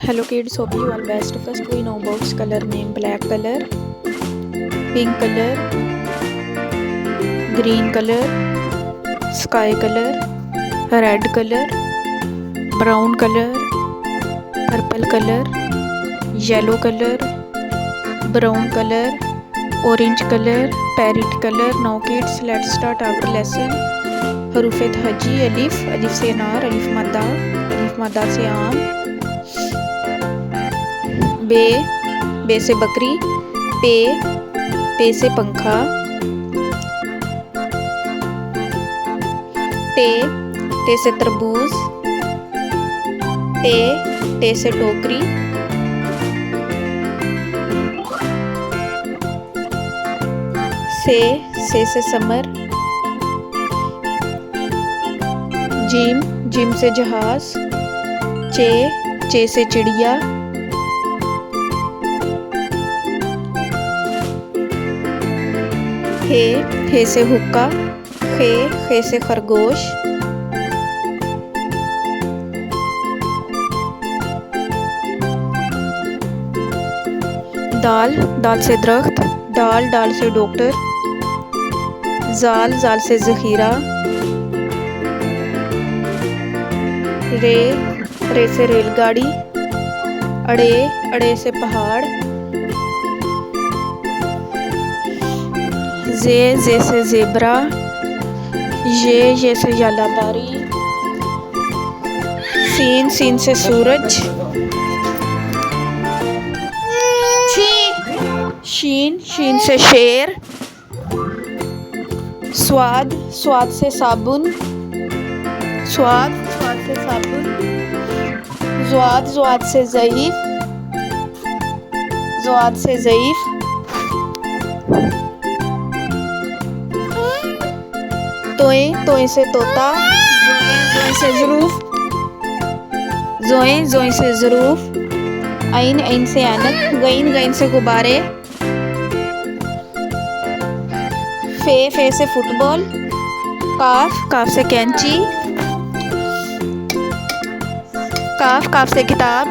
Hello kids, hope you all best. First we know box color name black color, pink color, green color, sky color, red color, brown color, purple color, yellow color, brown color, orange color, parrot color. Now kids, let's start our lesson. हरूफ हजी अलिफ, अलिफ से अनार, अलिफ मद्दा से आम, बे से बकरी, पे से पंखा, टे से तरबूज, टे से टोकरी, से समर, जिम से जहाज, चे से चिड़िया, हे से हुक्का, खे से खरगोश, दाल से दरख्त, डाल से डॉक्टर, जाल से ज़ख़ीरा, रे से रेलगाड़ी, अड़े से पहाड़, जे से ज़ेबरा, ये से यालाबारी, सीन से सूरज, शीन से शेर, स्वाद से साबुन, स्वाद से साबुन, ज़्वाद से ज़ईफ़, तोए से तोता, जोए से ज़रूफ, ऐन से ऐनक, गईन से गुब्बारे, फे से फुटबॉल, काफ से कैंची, काफ से किताब,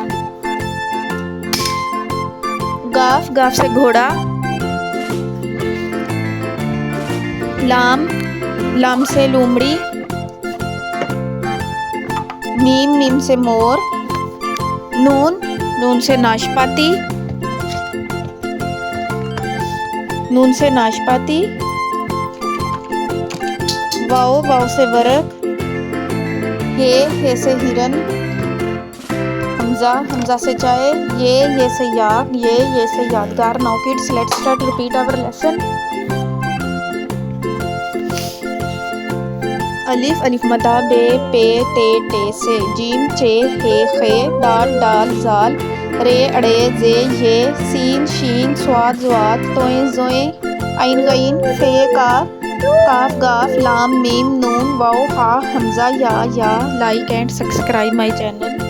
गाफ से घोड़ा, लाम से लोमड़ी, मीम से मोर, नून से नाशपाती, वाव से वर्क, हे से हिरन, हमजा से चाय, ये से याक, ये से यादगार. Now kids, let's start repeat our lesson. अलिफ मदा, पे टे से, जीम चे हे खे, डाल जाल, रे अड़े जे ये, शीन स्वाद तोए जोए, ऐन गईन, फे काफ गाफ, लाम मीम नून वाव हा हमजा या. Like and subscribe my channel.